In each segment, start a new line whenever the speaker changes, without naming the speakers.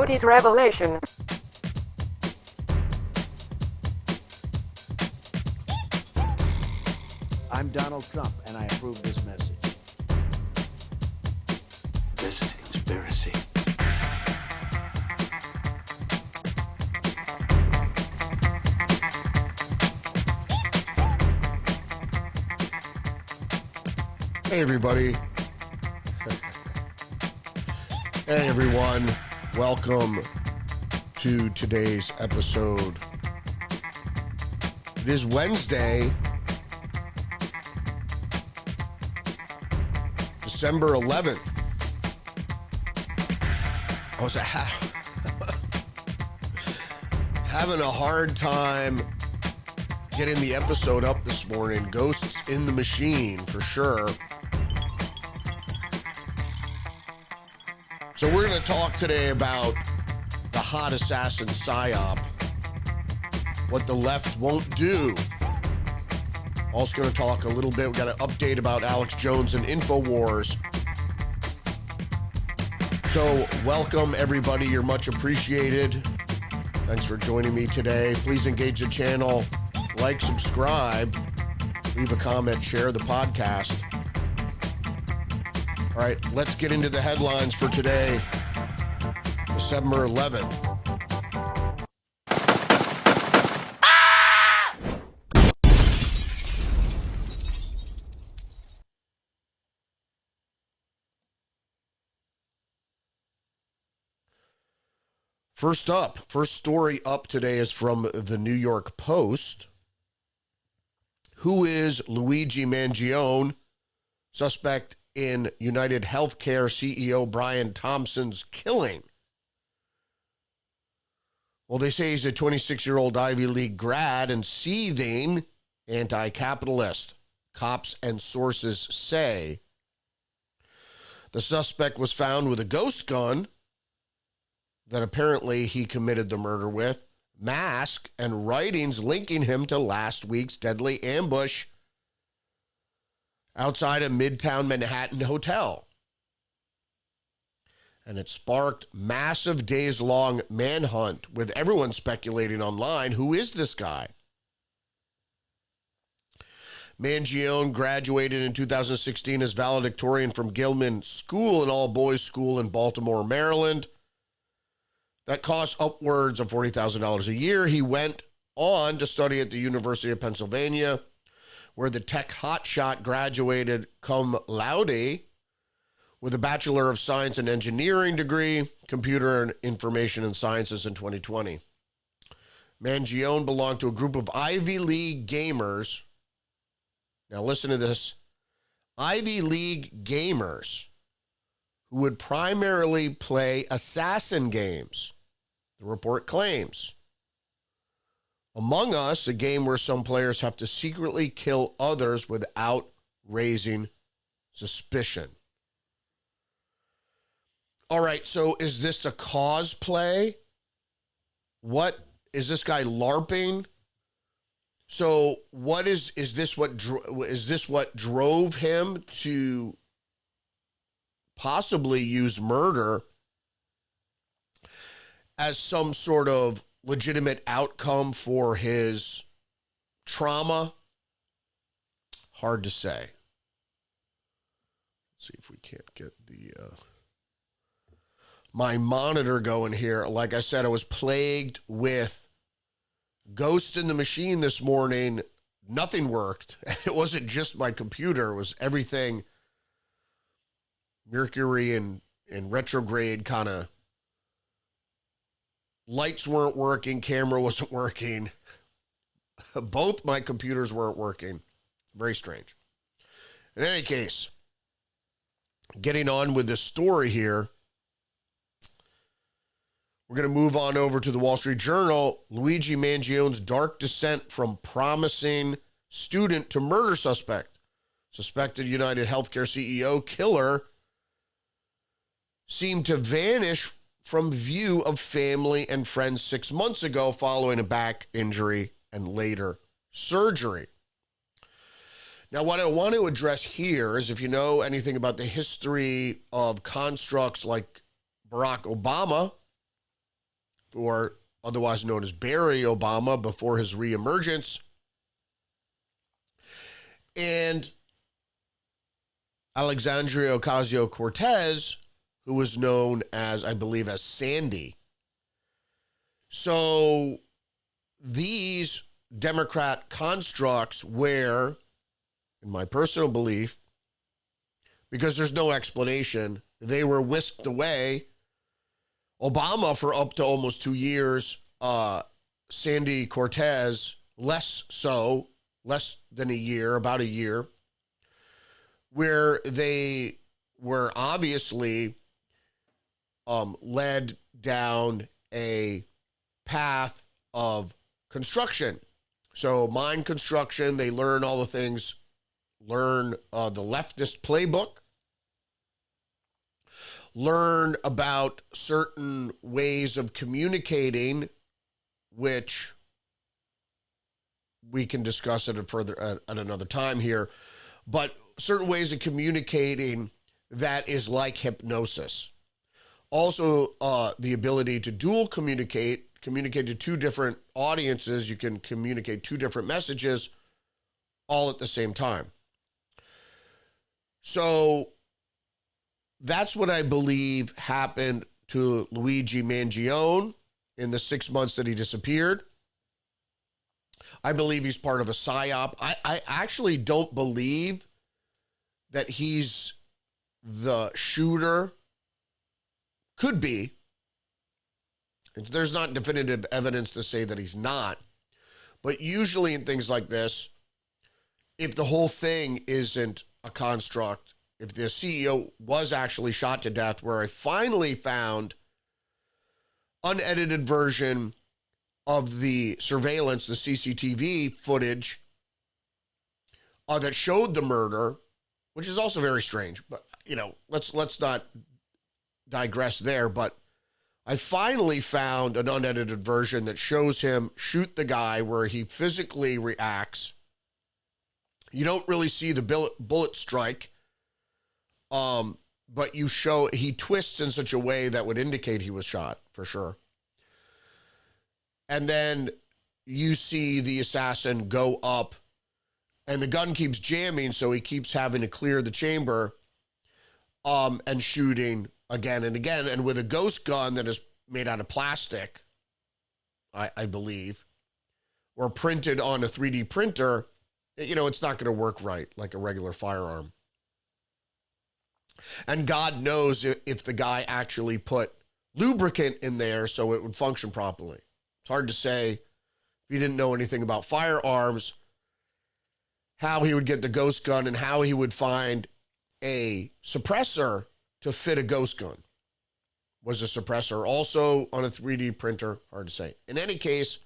Rudy's Revelation.
I'm Donald Trump, and I approve this message.
This is a conspiracy.
Hey, everybody. Hey, everyone. Welcome to today's episode. It is Wednesday, December 11th. I was having a hard time getting the episode up this morning. Ghosts in the machine, for sure. So we're going to talk today about the hot assassin psyop, what the left won't do. Also going to talk a little bit, we got an update about Alex Jones and Infowars. So welcome everybody, you're much appreciated. Thanks for joining me today. Please engage the channel, like, subscribe, leave a comment, share the podcast. All right, let's get into the headlines for today, December 11th. First story up today is from the New York Post. Who is Luigi Mangione, suspect in United Healthcare CEO Brian Thompson's killing? Well, they say he's a 26-year-old Ivy League grad and seething anti-capitalist, cops and sources say. The suspect was found with a ghost gun that apparently he committed the murder with, mask, and writings linking him to last week's deadly ambush outside a Midtown Manhattan hotel. And it sparked massive days-long manhunt with everyone speculating online, who is this guy? Mangione graduated in 2016 as valedictorian from Gilman School, an all-boys school in Baltimore, Maryland. That cost upwards of $40,000 a year. He went on to study at the University of Pennsylvania, where the tech hotshot graduated cum laude with a Bachelor of Science and Engineering degree, Computer and Information and Sciences in 2020. Mangione belonged to a group of Ivy League gamers. Now listen to this. Ivy League gamers who would primarily play assassin games, the report claims. Among Us, a game where some players have to secretly kill others without raising suspicion. All right, so is this a cosplay? What is this guy LARPing? So what is this what drove him to possibly use murder as some sort of legitimate outcome for his trauma? Hard to say. Let's see if we can't get the my monitor going here. Like I said, I was plagued with ghosts in the machine this morning. Nothing worked. It wasn't just my computer. It was everything. Mercury in retrograde, kind of. Lights weren't working, camera wasn't working. Both my computers weren't working. Very strange. In any case, getting on with this story here, we're going to move on over to the Wall Street Journal. Luigi Mangione's dark descent from promising student to murder suspect. Suspected United Healthcare CEO killer seemed to vanish from view of family and friends 6 months ago following a back injury and later surgery. Now, what I want to address here is, if you know anything about the history of constructs like Barack Obama, or otherwise known as Barry Obama, before his reemergence. And Alexandria Ocasio-Cortez, who was known as, I believe, as Sandy. So these Democrat constructs where, in my personal belief, because there's no explanation, they were whisked away. Obama for up to almost 2 years, Sandy Cortez, less than a year, about a year, where they were obviously led down a path of construction. So mine construction, they learn all the things, learn the leftist playbook, learn about certain ways of communicating, which we can discuss at another time here, but certain ways of communicating that is like hypnosis. Also, the ability to dual communicate to two different audiences. You can communicate two different messages all at the same time. So that's what I believe happened to Luigi Mangione in the 6 months that he disappeared. I believe he's part of a psyop. I actually don't believe that he's the shooter. Could be. There's not definitive evidence to say that he's not. But usually in things like this, if the whole thing isn't a construct, if the CEO was actually shot to death, where I finally found unedited version of the surveillance, the CCTV footage that showed the murder, which is also very strange. But, let's not digress there. But I finally found an unedited version that shows him shoot the guy where he physically reacts. You don't really see the bullet strike, but you show he twists in such a way that would indicate he was shot, for sure. And then you see the assassin go up, and the gun keeps jamming, so he keeps having to clear the chamber, and shooting again and again, and with a ghost gun that is made out of plastic, I believe, or printed on a 3D printer. It's not going to work right like a regular firearm. And God knows if the guy actually put lubricant in there so it would function properly. It's hard to say, if he didn't know anything about firearms, how he would get the ghost gun and how he would find a suppressor to fit a ghost gun. Was a suppressor also on a 3D printer? Hard to say. In any case,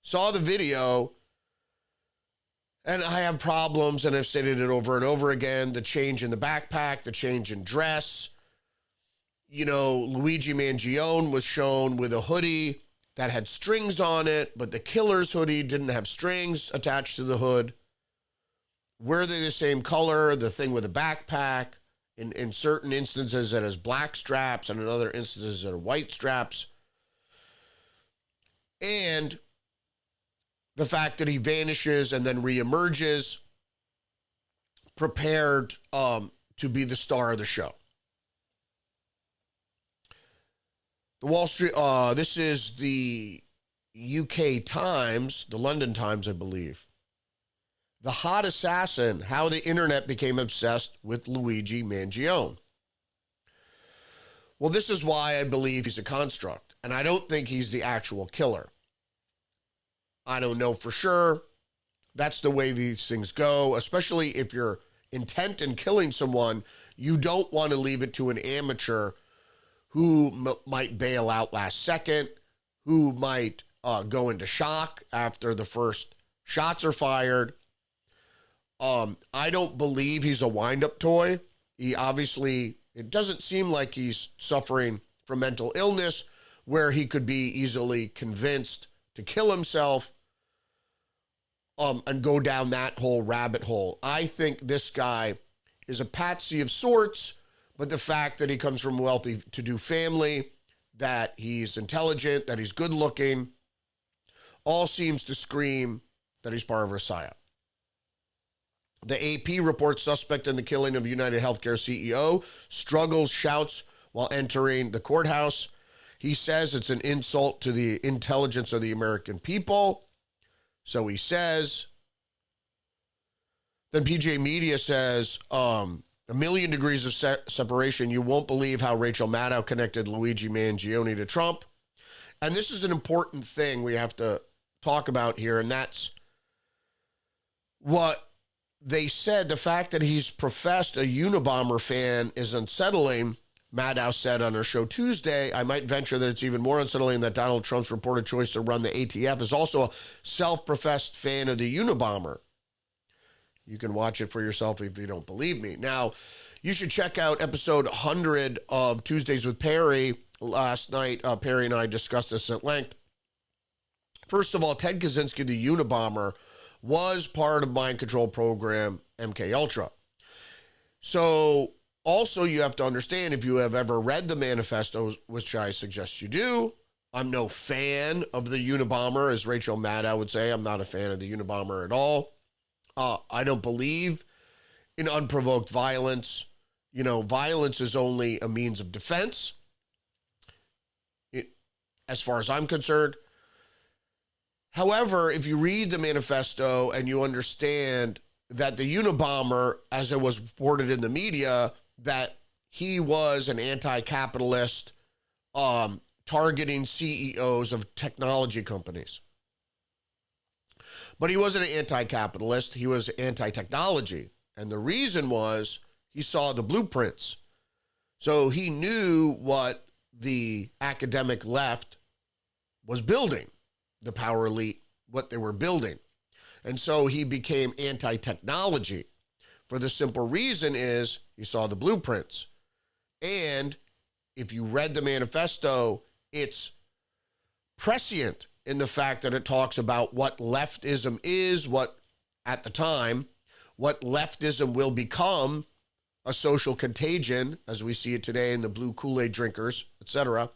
saw the video, and I have problems, and I've stated it over and over again. The change in the backpack, the change in dress. Luigi Mangione was shown with a hoodie that had strings on it, but the killer's hoodie didn't have strings attached to the hood. Were they the same color? The thing with the backpack, in certain instances it has black straps, and in other instances it are white straps. And the fact that he vanishes and then reemerges, prepared to be the star of the show. The Wall Street, this is the UK Times, the London Times, I believe. The hot assassin, how the internet became obsessed with Luigi Mangione. Well, this is why I believe he's a construct, and I don't think he's the actual killer. I don't know for sure. That's the way these things go, especially if you're intent in killing someone. You don't want to leave it to an amateur who might bail out last second, who might go into shock after the first shots are fired. I don't believe he's a wind-up toy. He obviously, it doesn't seem like he's suffering from mental illness where he could be easily convinced to kill himself and go down that whole rabbit hole. I think this guy is a patsy of sorts, but the fact that he comes from a wealthy-to-do family, that he's intelligent, that he's good looking, all seems to scream that he's part of a psyop. The AP reports suspect in the killing of United Healthcare CEO struggles, shouts while entering the courthouse. He says it's an insult to the intelligence of the American people. So he says. Then PJ Media says, a million degrees of separation. You won't believe how Rachel Maddow connected Luigi Mangione to Trump. And this is an important thing we have to talk about here, and that's what they said. The fact that he's professed a Unabomber fan is unsettling. Maddow said on her show Tuesday, I might venture that it's even more unsettling that Donald Trump's reported choice to run the ATF is also a self-professed fan of the Unabomber. You can watch it for yourself if you don't believe me. Now, you should check out episode 100 of Tuesdays with Perry. Last night, Perry and I discussed this at length. First of all, Ted Kaczynski, the Unabomber, was part of mind control program MKUltra. So also you have to understand, if you have ever read the manifestos, which I suggest you do, I'm no fan of the Unabomber, as Rachel Maddow would say. I'm not a fan of the Unabomber at all. I don't believe in unprovoked violence. You know, violence is only a means of defense, as far as I'm concerned. However, if you read the manifesto and you understand that the Unabomber, as it was reported in the media, that he was an anti-capitalist targeting CEOs of technology companies. But he wasn't an anti-capitalist. He was anti-technology. And the reason was he saw the blueprints. So he knew what the academic left was building, the power elite, what they were building. And so he became anti-technology. For the simple reason is he saw the blueprints. And if you read the manifesto, it's prescient in the fact that it talks about what leftism is, what, at the time, what leftism will become, a social contagion, as we see it today in the blue Kool-Aid drinkers, etc.,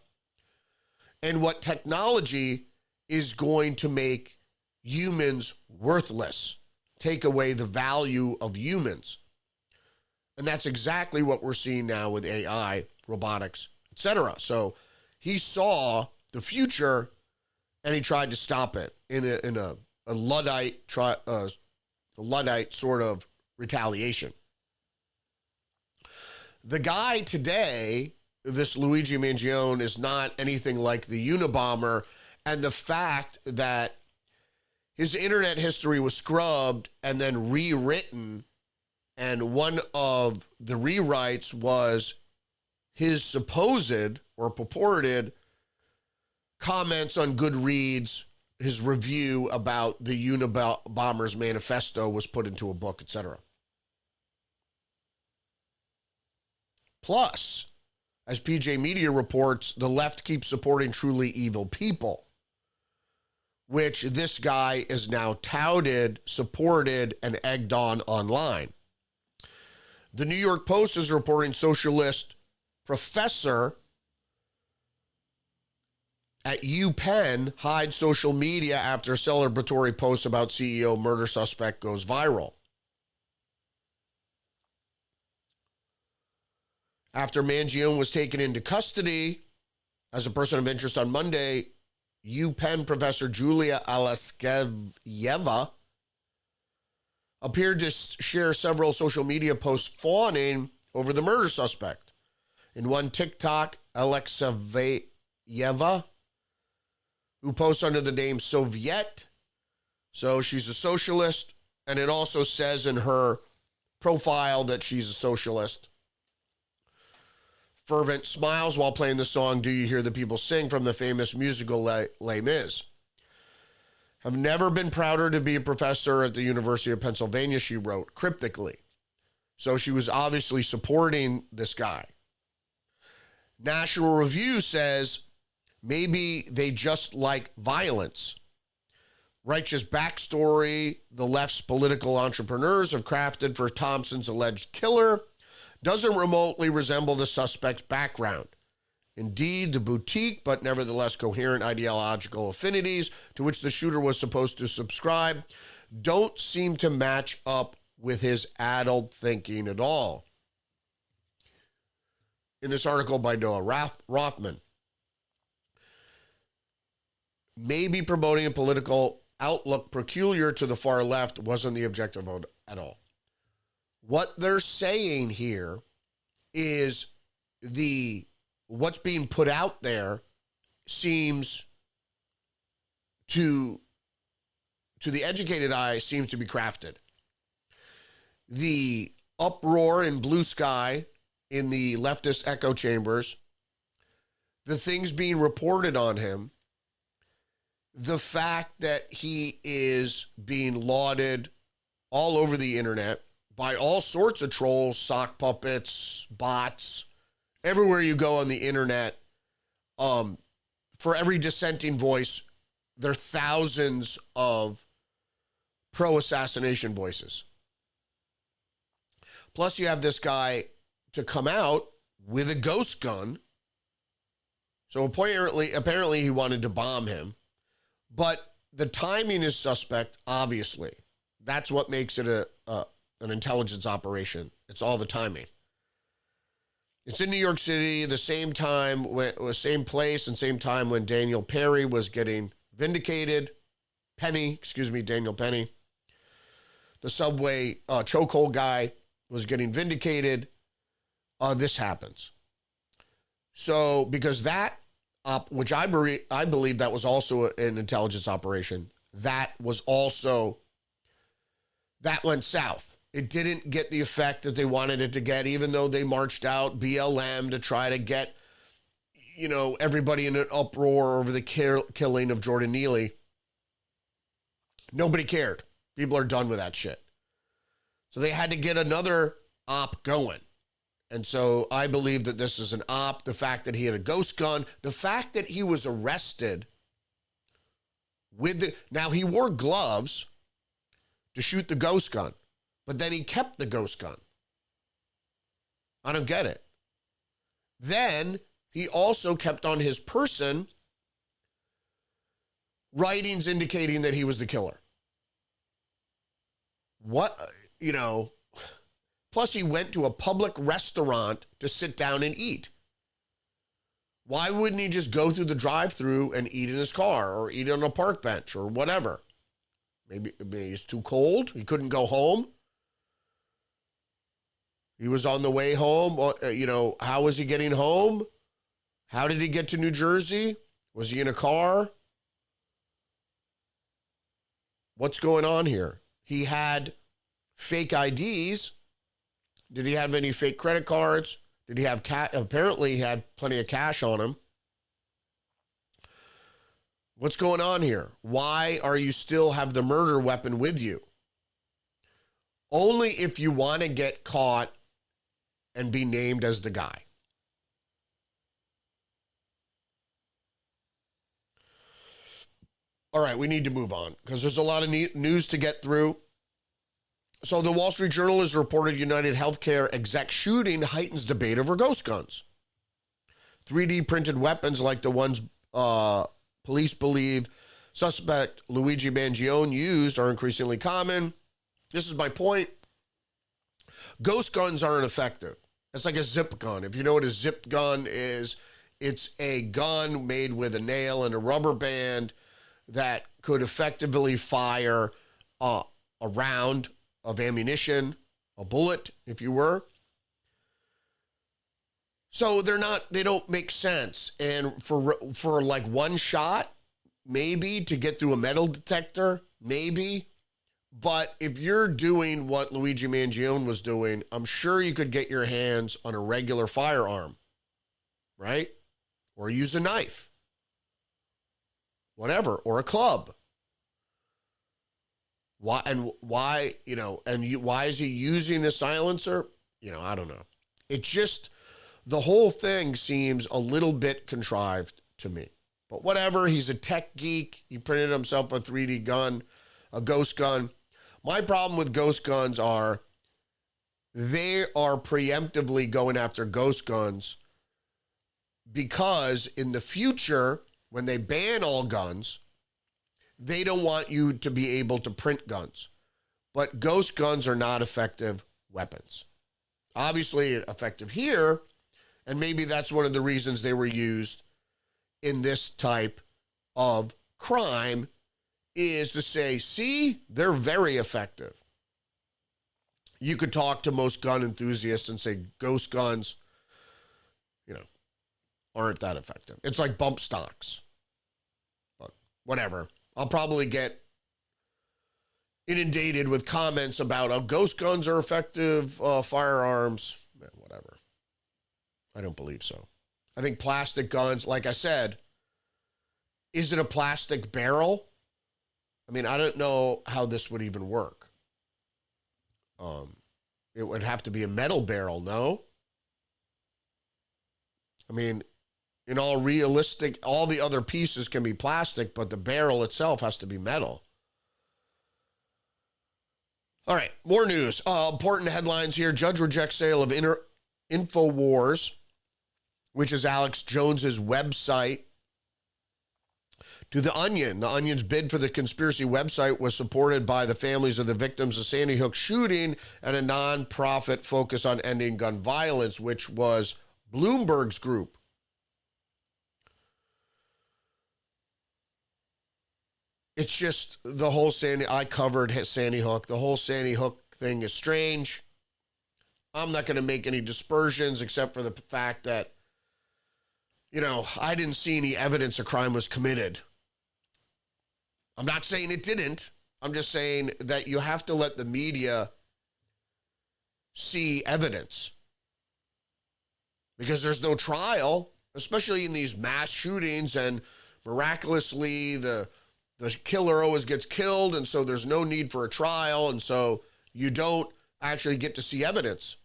and what technology is going to make humans worthless, take away the value of humans. And that's exactly what we're seeing now with AI, robotics, etc. So he saw the future, and he tried to stop it in a Luddite sort of retaliation. The guy today, this Luigi Mangione, is not anything like the Unabomber, and the fact that his internet history was scrubbed and then rewritten, and one of the rewrites was his supposed or purported comments on Goodreads, his review about the Unabomber's manifesto was put into a book, etc. Plus, as PJ Media reports, the left keeps supporting truly evil people, which this guy is now touted, supported, and egged on online. The New York Post is reporting socialist professor at UPenn hides social media after celebratory post about CEO murder suspect goes viral. After Mangione was taken into custody as a person of interest on Monday, UPenn professor Julia Alaskeyeva appeared to share several social media posts fawning over the murder suspect. In one TikTok, Alexeyeva, who posts under the name Soviet, so she's a socialist, and it also says in her profile that she's a socialist. Fervent smiles while playing the song Do You Hear the People Sing from the famous musical Les Mis. Have never been prouder to be a professor at the University of Pennsylvania, she wrote cryptically. So she was obviously supporting this guy. National Review says maybe they just like violence. Righteous backstory the left's political entrepreneurs have crafted for Thompson's alleged killer doesn't remotely resemble the suspect's background. Indeed, the boutique, but nevertheless coherent ideological affinities to which the shooter was supposed to subscribe don't seem to match up with his adult thinking at all. In this article by Noah Rothman, maybe promoting a political outlook peculiar to the far left wasn't the objective at all. What they're saying here is what's being put out there seems to the educated eye seems to be crafted. The uproar in blue sky in the leftist echo chambers, the things being reported on him, the fact that he is being lauded all over the internet by all sorts of trolls, sock puppets, bots, everywhere you go on the internet. For every dissenting voice, there are thousands of pro-assassination voices. Plus, you have this guy to come out with a ghost gun. So apparently he wanted to bomb him. But the timing is suspect, obviously. That's what makes it an intelligence operation. It's all the timing. It's in New York City, the same time, same place and same time when Daniel Perry was getting vindicated. Daniel Penny. The subway chokehold guy was getting vindicated. This happens. So, because that, which I believe that was also an intelligence operation, that went south. It didn't get the effect that they wanted it to get, even though they marched out BLM to try to get, everybody in an uproar over the killing of Jordan Neely. Nobody cared. People are done with that shit. So they had to get another op going. And so I believe that this is an op. The fact that he had a ghost gun, the fact that he was arrested now he wore gloves to shoot the ghost gun, but then he kept the ghost gun. I don't get it. Then he also kept on his person writings indicating that he was the killer. Plus he went to a public restaurant to sit down and eat. Why wouldn't he just go through the drive-thru and eat in his car or eat on a park bench or whatever? Maybe it's too cold. He couldn't go home. He was on the way home. How was he getting home? How did he get to New Jersey? Was he in a car? What's going on here? He had fake IDs. Did he have any fake credit cards? Did he have apparently he had plenty of cash on him. What's going on here? Why are you still have the murder weapon with you? Only if you want to get caught and be named as the guy. All right, we need to move on because there's a lot of news to get through. So the Wall Street Journal has reported United Healthcare exec shooting heightens debate over ghost guns. 3D printed weapons like the ones police believe suspect Luigi Mangione used are increasingly common. This is my point. Ghost guns aren't effective. It's like a zip gun. If you know what a zip gun is, it's a gun made with a nail and a rubber band that could effectively fire a round of ammunition, a bullet, if you were. So they don't make sense. And for like one shot, maybe to get through a metal detector, maybe. But if you're doing what Luigi Mangione was doing, I'm sure you could get your hands on a regular firearm, right? Or use a knife, whatever, or a club. Why is he using a silencer? I don't know. It just, the whole thing seems a little bit contrived to me. But whatever, he's a tech geek. He printed himself a 3D gun, a ghost gun. My problem with ghost guns are they are preemptively going after ghost guns because in the future, when they ban all guns, they don't want you to be able to print guns. But ghost guns are not effective weapons. Obviously, effective here, and maybe that's one of the reasons they were used in this type of crime, is to say, see, they're very effective. You could talk to most gun enthusiasts and say ghost guns, aren't that effective. It's like bump stocks. But whatever. I'll probably get inundated with comments about how ghost guns are effective firearms. Whatever. I don't believe so. I think plastic guns, like I said, is it a plastic barrel? I mean, I don't know how this would even work. It would have to be a metal barrel, no? I mean, in all realistic, all the other pieces can be plastic, but the barrel itself has to be metal. All right, more news. Important headlines here. Judge rejects sale of Infowars, which is Alex Jones's website, to The Onion. The Onion's bid for the conspiracy website was supported by the families of the victims of Sandy Hook shooting and a nonprofit focus on ending gun violence, which was Bloomberg's group. It's just the whole I covered Sandy Hook. The whole Sandy Hook thing is strange. I'm not going to make any dispersions except for the fact that, I didn't see any evidence a crime was committed. I'm not saying it didn't. I'm just saying that you have to let the media see evidence. Because there's no trial, especially in these mass shootings, and miraculously the killer always gets killed, and so there's no need for a trial, and so you don't actually get to see evidence.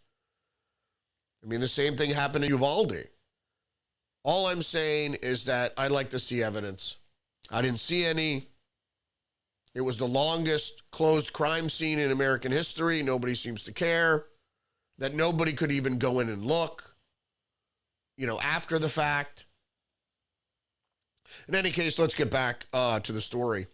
I mean, the same thing happened to Uvalde. All I'm saying is that I'd like to see evidence. I didn't see any. It was the longest closed crime scene in American history. Nobody seems to care. That nobody could even go in and look, after the fact. In any case, let's get back to the story.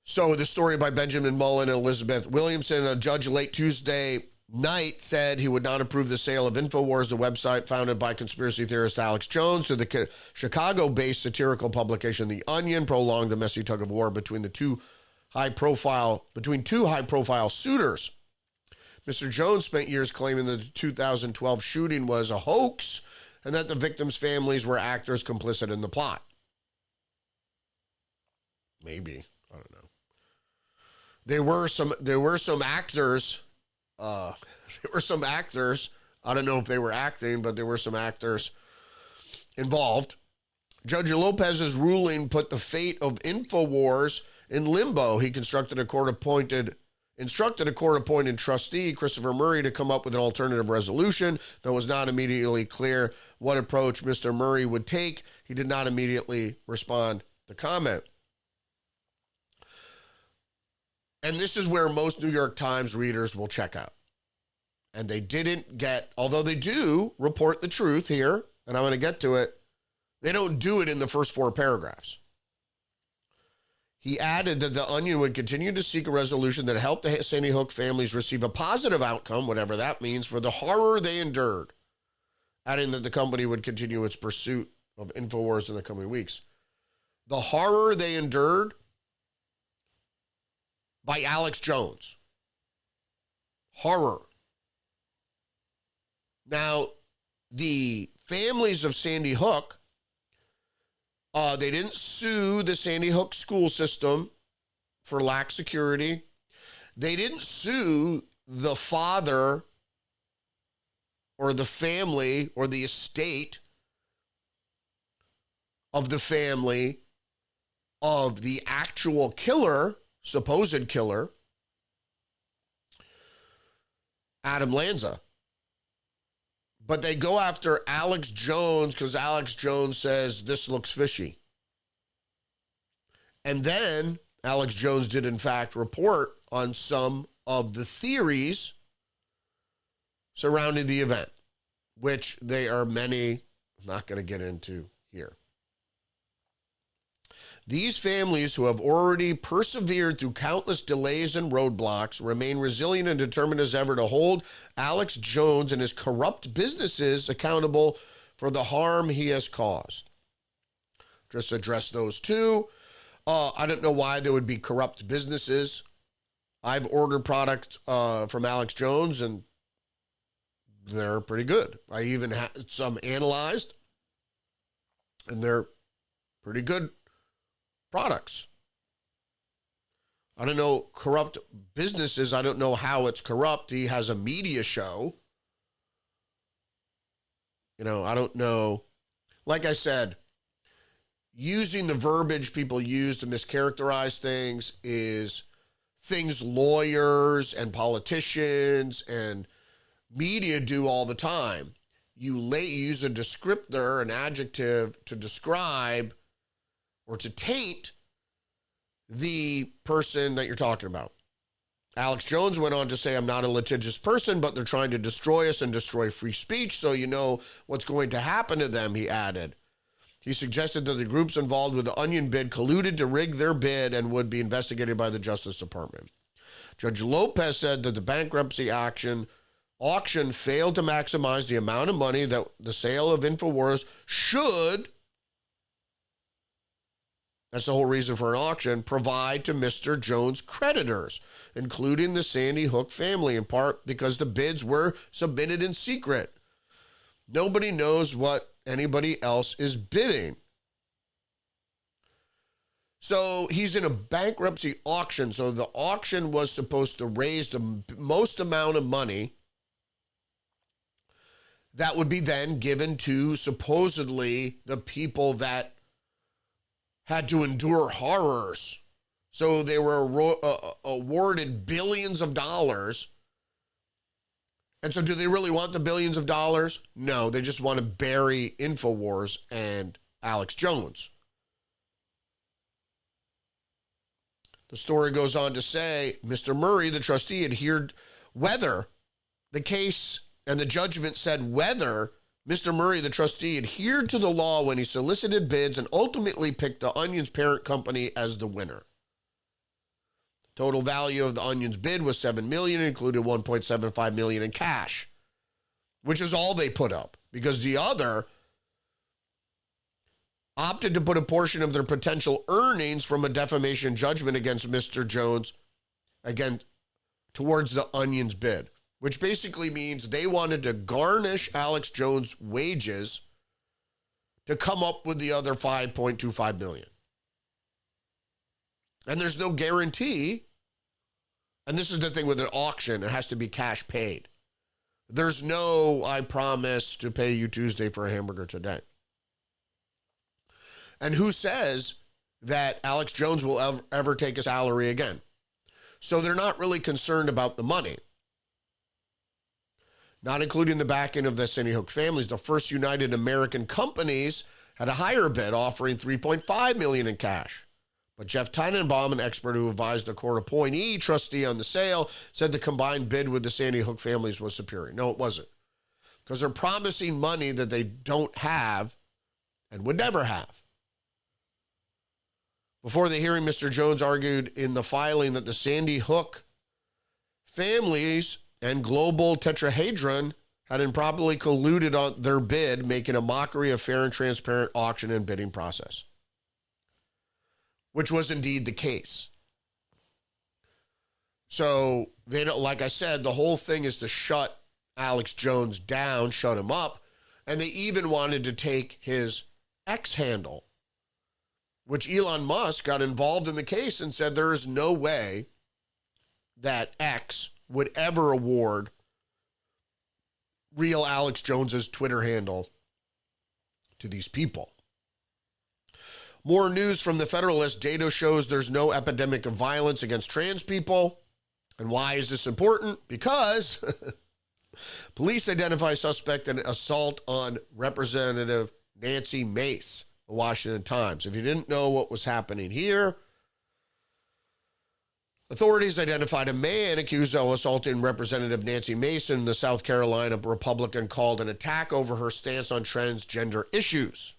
So the story by Benjamin Mullen and Elizabeth Williamson. A judge late Tuesday night said he would not approve the sale of Infowars, the website founded by conspiracy theorist Alex Jones, to the Chicago-based satirical publication The Onion, prolonged the messy tug of war between two high-profile suitors. Mr. Jones spent years claiming that the 2012 shooting was a hoax and that the victims' families were actors complicit in the plot. Maybe. I don't know. There were some actors. There were some actors. I don't know if they were acting, but there were some actors involved. Judge Lopez's ruling put the fate of Infowars in limbo. He instructed a court-appointed trustee, Christopher Murray, to come up with an alternative resolution. Though it was not immediately clear what approach Mr. Murray would take, he did not immediately respond to comment. And this is where most New York Times readers will check out. And they didn't get, although they do report the truth here, and I'm going to get to it, they don't do it in the first 4 paragraphs. He added that the Onion would continue to seek a resolution that helped the Sandy Hook families receive a positive outcome, whatever that means, for the horror they endured, adding that the company would continue its pursuit of Infowars in the coming weeks. The horror they endured by Alex Jones. Horror. Now, the families of Sandy Hook, they didn't sue the Sandy Hook school system for lax security. They didn't sue the father or the family or the estate of the family of the actual killer, supposed killer, Adam Lanza. But they go after Alex Jones because Alex Jones says this looks fishy. And then Alex Jones did, in fact, report on some of the theories surrounding the event, which they are many I'm not going to get into here. These families who have already persevered through countless delays and roadblocks remain resilient and determined as ever to hold Alex Jones and his corrupt businesses accountable for the harm he has caused. Just address those two. I don't know why there would be corrupt businesses. I've ordered product from Alex Jones, and they're pretty good. I even had some analyzed, and they're pretty good products. I don't know corrupt businesses. I don't know how it's corrupt. He has a media show. You know, I don't know. Like I said, using the verbiage people use to mischaracterize things is things lawyers and politicians and media do all the time. You use a descriptor, an adjective, to describe or to taint the person that you're talking about. Alex Jones went on to say, I'm not a litigious person, but they're trying to destroy us and destroy free speech, so you know what's going to happen to them, he added. He suggested that the groups involved with the Onion bid colluded to rig their bid and would be investigated by the Justice Department. Judge Lopez said that the bankruptcy auction failed to maximize the amount of money that the sale of Infowars should, that's the whole reason for an auction, provide to Mr. Jones' creditors, including the Sandy Hook family, in part because the bids were submitted in secret. Nobody knows what anybody else is bidding. So he's in a bankruptcy auction. So the auction was supposed to raise the most amount of money that would be then given to supposedly the people that had to endure horrors. So they were awarded billions of dollars. And so do they really want the billions of dollars? No, they just want to bury Infowars and Alex Jones. The story goes on to say, Mr. Murray, the trustee, adhered whether the case and the judgment said whether Mr. Murray, the trustee, adhered to the law when he solicited bids and ultimately picked the Onion's parent company as the winner. Total value of the Onion's bid was $7 million, included $1.75 million in cash, which is all they put up, because the other opted to put a portion of their potential earnings from a defamation judgment against Mr. Jones again towards the Onion's bid, which basically means they wanted to garnish Alex Jones' wages to come up with the other $5.25 million. And there's no guarantee. And this is the thing with an auction, it has to be cash paid. There's no, I promise to pay you Tuesday for a hamburger today. And who says that Alex Jones will ever take a salary again? So they're not really concerned about the money. Not including the backing of the Sandy Hook families, the First United American companies had a higher bid, offering $3.5 million in cash. But Jeff Tannenbaum, an expert who advised the court appointee trustee on the sale, said the combined bid with the Sandy Hook families was superior. No, it wasn't. Because they're promising money that they don't have and would never have. Before the hearing, Mr. Jones argued in the filing that the Sandy Hook families and Global Tetrahedron had improperly colluded on their bid, making a mockery of fair and transparent auction and bidding process, which was indeed the case. So, they don't, like I said, the whole thing is to shut Alex Jones down, shut him up, and they even wanted to take his X handle, which Elon Musk got involved in the case and said there is no way that X would ever award real Alex Jones's Twitter handle to these people. More news from the Federalist. Data shows there's no epidemic of violence against trans people. And why is this important? Because police identify suspect in assault on Representative Nancy Mace, the Washington Times. If you didn't know what was happening here, Authorities identified a man accused of assaulting Representative Nancy Mason, the South Carolina Republican, called an attack over her stance on transgender issues.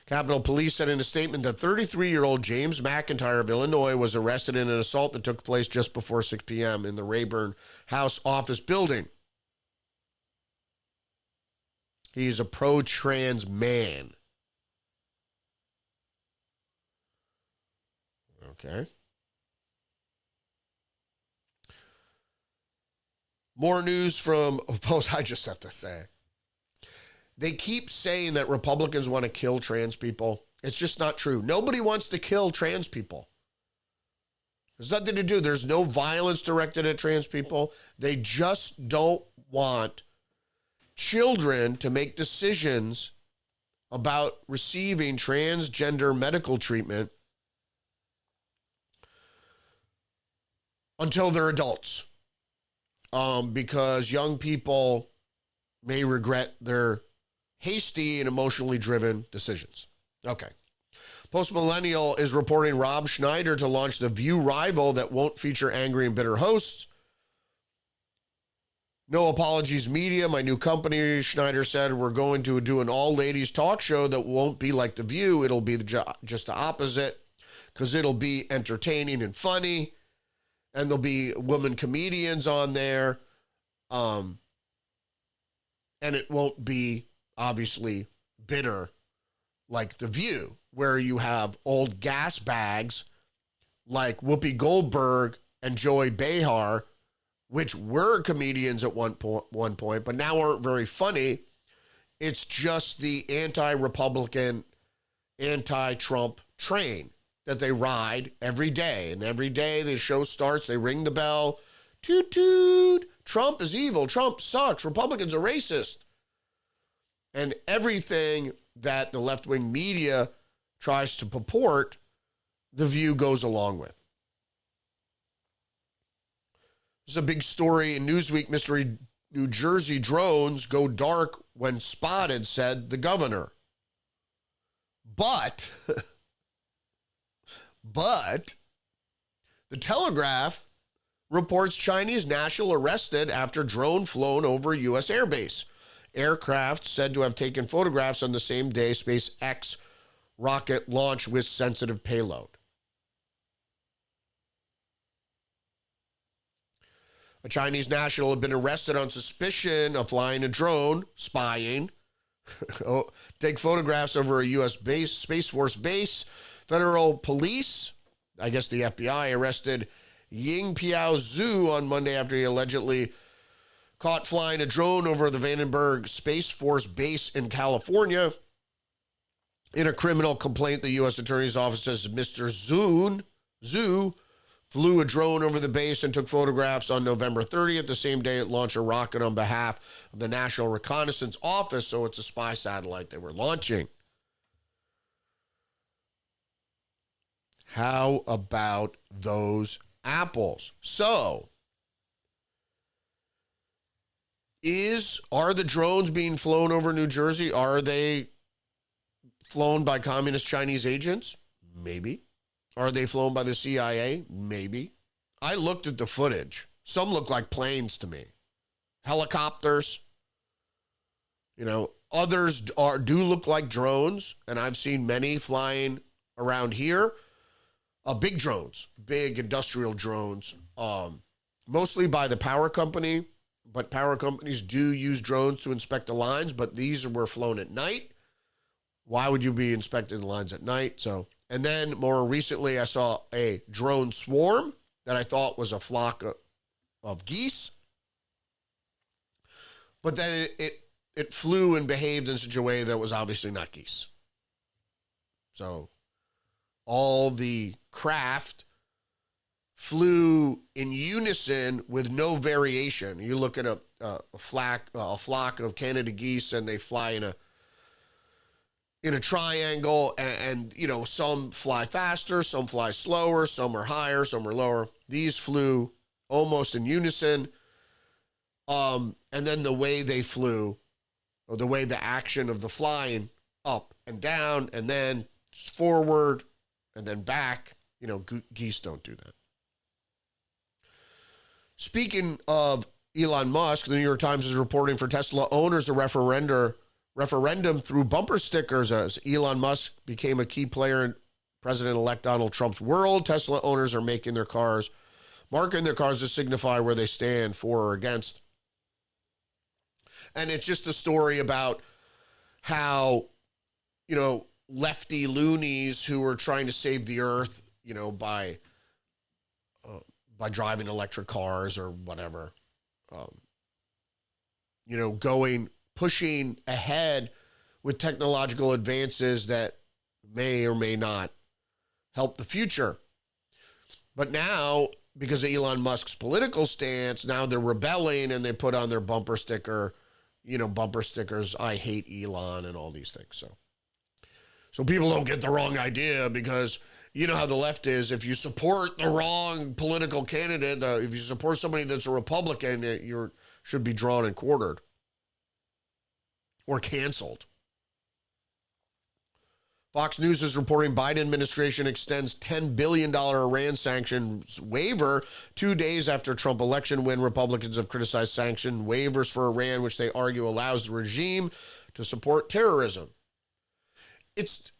Capitol Police said in a statement that 33-year-old James McIntyre of Illinois was arrested in an assault that took place just before 6 p.m. in the Rayburn House office building. He's a pro-trans man. Okay. More news from Post. I just have to say, they keep saying that Republicans want to kill trans people. It's just not true. Nobody wants to kill trans people. There's nothing to do. There's no violence directed at trans people. They just don't want children to make decisions about receiving transgender medical treatment until they're adults, because young people may regret their hasty and emotionally driven decisions. Okay. Postmillennial is reporting Rob Schneider to launch the View rival that won't feature angry and bitter hosts. No apologies, media. My new company, Schneider said, we're going to do an all-ladies talk show that won't be like The View. It'll be just the opposite, because it'll be entertaining and funny. And there'll be women comedians on there. And it won't be, obviously, bitter like The View, where you have old gas bags like Whoopi Goldberg and Joy Behar, which were comedians at one point, but now aren't very funny. It's just the anti-Republican, anti-Trump train that they ride every day. And every day the show starts, they ring the bell. Toot, toot. Trump is evil. Trump sucks. Republicans are racist. And everything that the left-wing media tries to purport, The View goes along with. There's a big story in Newsweek. Mystery New Jersey drones go dark when spotted, said the governor. But the Telegraph reports Chinese national arrested after drone flown over U.S. airbase. Aircraft said to have taken photographs on the same day SpaceX rocket launch with sensitive payload. A Chinese national had been arrested on suspicion of flying a drone, spying, take photographs over a U.S. base, Space Force base. Federal police, I guess the FBI, arrested Ying Piao Zhu on Monday after he allegedly caught flying a drone over the Vandenberg Space Force base in California. In a criminal complaint, the U.S. Attorney's Office says Mr. Zhu flew a drone over the base and took photographs on November 30th, the same day it launched a rocket on behalf of the National Reconnaissance Office, so it's a spy satellite they were launching. How about those apples? So, are the drones being flown over New Jersey? Are they flown by communist Chinese agents? Maybe. Are they flown by the CIA? Maybe. I looked at the footage. Some look like planes to me. Helicopters. You know, others do look like drones, and I've seen many flying around here. Big drones, big industrial drones, mostly by the power company, but power companies do use drones to inspect the lines, but these were flown at night. Why would you be inspecting the lines at night? So, and then more recently, I saw a drone swarm that I thought was a flock of geese, but then it flew and behaved in such a way that was obviously not geese. So all the craft flew in unison with no variation. You look at a flock of Canada geese, and they fly in a triangle, and you know, some fly faster, some fly slower, some are higher, some are lower. These flew almost in unison. And then the way they flew, or the way the action of the flying up and down, and then forward, and then back, geese don't do that. Speaking of Elon Musk, the New York Times is reporting for Tesla owners a referendum through bumper stickers as Elon Musk became a key player in President-elect Donald Trump's world. Tesla owners are marking their cars to signify where they stand for or against. And it's just a story about how, lefty loonies who are trying to save the earth, by driving electric cars or whatever, pushing ahead with technological advances that may or may not help the future. But now, because of Elon Musk's political stance, now they're rebelling and they put on their bumper stickers, I hate Elon and all these things. So people don't get the wrong idea, because you know how the left is. If you support the wrong political candidate, if you support somebody that's a Republican, you should be drawn and quartered or canceled. Fox News is reporting Biden administration extends $10 billion Iran sanctions waiver 2 days after Trump election win. Republicans have criticized sanction waivers for Iran, which they argue allows the regime to support terrorism. It's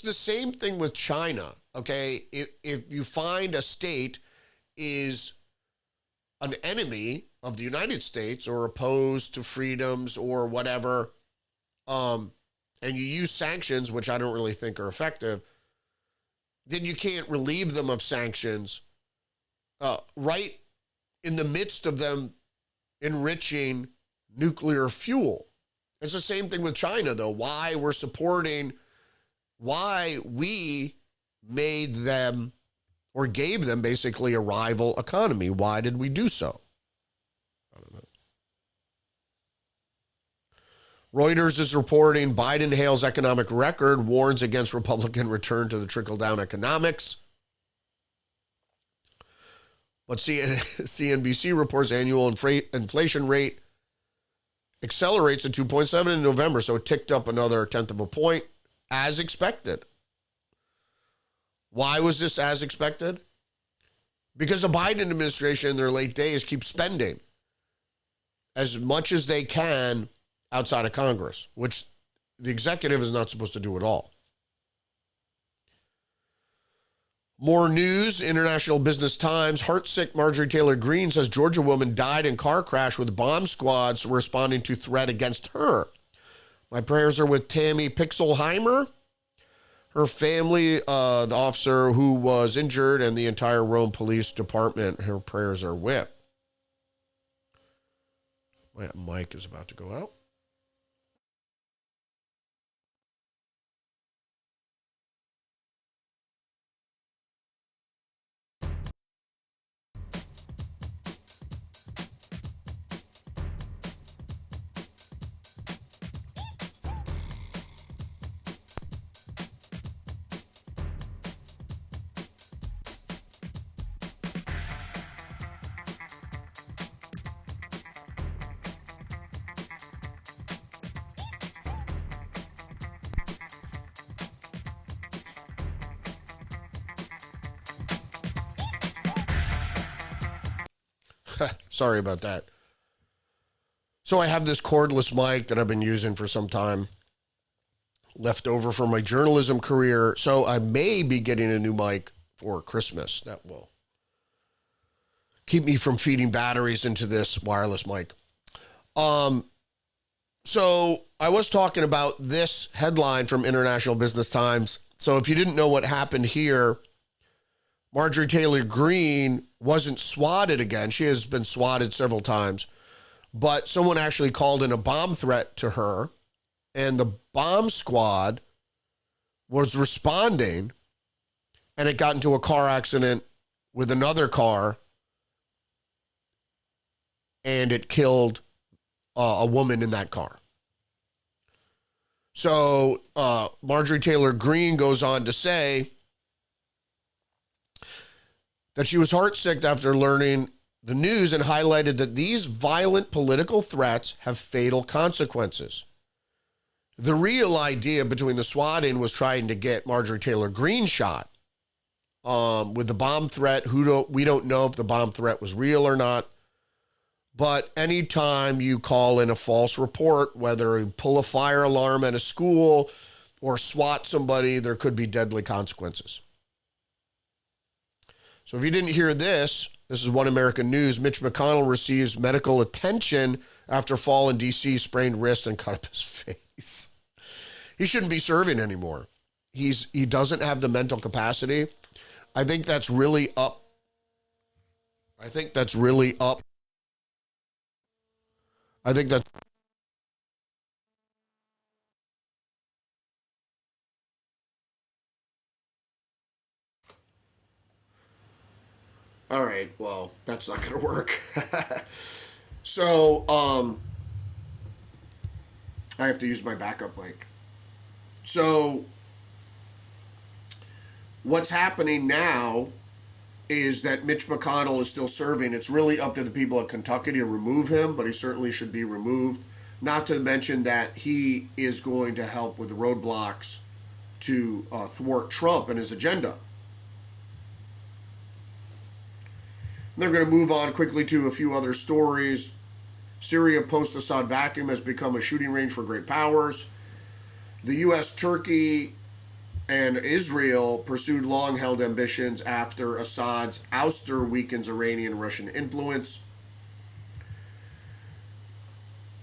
the same thing with China, okay? If you find a state is an enemy of the United States or opposed to freedoms or whatever, and you use sanctions, which I don't really think are effective, then you can't relieve them of sanctions right in the midst of them enriching nuclear fuel. It's the same thing with China, though. Why we made them or gave them basically a rival economy. Why did we do so? I don't know. Reuters is reporting Biden hails economic record, warns against Republican return to the trickle-down economics. But CNBC reports annual inflation rate accelerates to 2.7 in November, so it ticked up another tenth of a point, as expected. Why was this as expected? Because the Biden administration in their late days keeps spending as much as they can outside of Congress, which the executive is not supposed to do at all. More news, International Business Times. Heartsick Marjorie Taylor Greene says Georgia woman died in car crash with bomb squads responding to threat against her. My prayers are with Tammy Pixelheimer, her family, the officer who was injured, and the entire Rome Police Department. Her prayers are with. My mic is about to go out. Sorry about that. So I have this cordless mic that I've been using for some time, left over from my journalism career. So I may be getting a new mic for Christmas that will keep me from feeding batteries into this wireless mic. So I was talking about this headline from International Business Times. So if you didn't know what happened here, Marjorie Taylor Greene wasn't swatted again. She has been swatted several times, but someone actually called in a bomb threat to her, and the bomb squad was responding, and it got into a car accident with another car, and it killed a woman in that car. So Marjorie Taylor Greene goes on to say that she was heartsick after learning the news and highlighted that these violent political threats have fatal consequences. The real idea between the swatting was trying to get Marjorie Taylor Greene shot. with the bomb threat. We don't know if the bomb threat was real or not. But anytime you call in a false report, whether you pull a fire alarm at a school or SWAT somebody, there could be deadly consequences. So if you didn't hear this, this is One American News. Mitch McConnell receives medical attention after fall in D.C., sprained wrist and cut up his face. He shouldn't be serving anymore. He doesn't have the mental capacity. I think that's really up. I think that's all right. Well, that's not going to work. So, I have to use my backup mic. So, what's happening now is that Mitch McConnell is still serving. It's really up to the people of Kentucky to remove him, but he certainly should be removed. Not to mention that he is going to help with the roadblocks to thwart Trump and his agenda. They're going to move on quickly to a few other stories. Syria post-Assad vacuum has become a shooting range for great powers. The U.S., Turkey, and Israel pursued long-held ambitions after Assad's ouster weakens Iranian and Russian influence.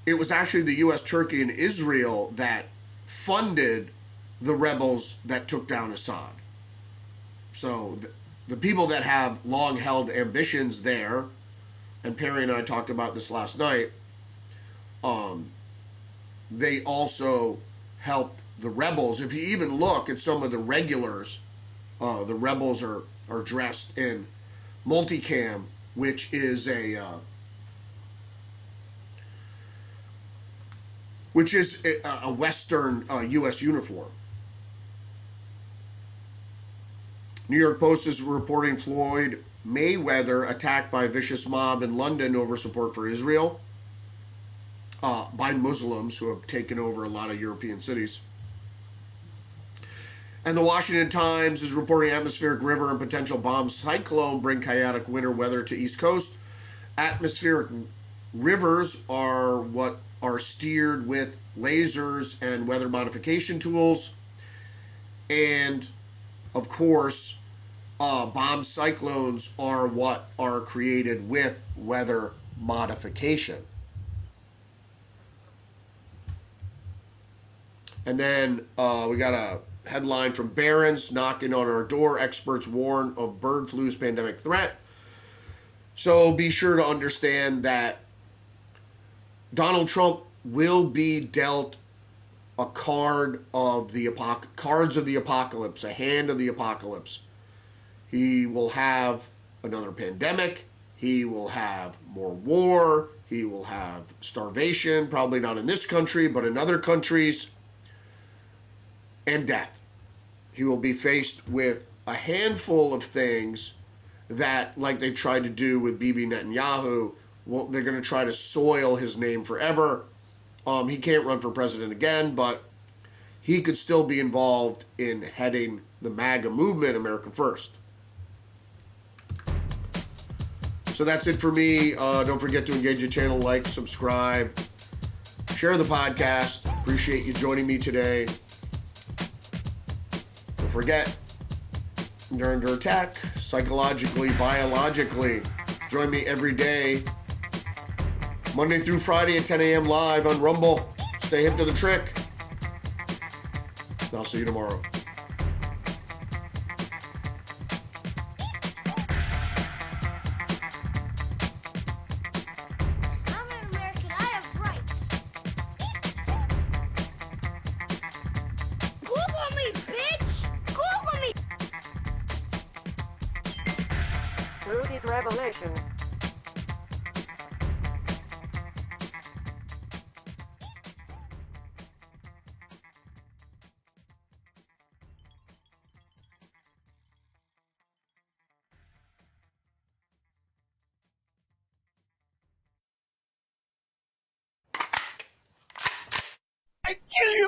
It was actually the U.S., Turkey, and Israel that funded the rebels that took down Assad. So the people that have long-held ambitions there, and Perry and I talked about this last night, they also helped the rebels. If you even look at some of the regulars, the rebels are dressed in multicam, which is a Western U.S. uniform. New York Post is reporting Floyd Mayweather attacked by a vicious mob in London over support for Israel by Muslims who have taken over a lot of European cities. And the Washington Times is reporting atmospheric river and potential bomb cyclone bring chaotic winter weather to East Coast. Atmospheric rivers are what are steered with lasers and weather modification tools. And of course, bomb cyclones are what are created with weather modification. And then we got a headline from Barron's knocking on our door. Experts warn of bird flu's pandemic threat. So be sure to understand that Donald Trump will be dealt a card of the cards of the apocalypse, a hand of the apocalypse. He will have another pandemic. He will have more war. He will have starvation, probably not in this country, but in other countries, and death. He will be faced with a handful of things that, like they tried to do with Bibi Netanyahu, well, they're going to try to soil his name forever. He can't run for president again, but he could still be involved in heading the MAGA movement, America First. So that's it for me. Don't forget to engage the channel, like, subscribe, share the podcast. Appreciate you joining me today. Don't forget, you're under attack, psychologically, biologically. Join me every day, Monday through Friday at 10 a.m. live on Rumble. Stay hip to the trick. I'll see you tomorrow.
I'm an American. I have rights. Google me, bitch! Google me!
Rudy's Revelation.
I kill you!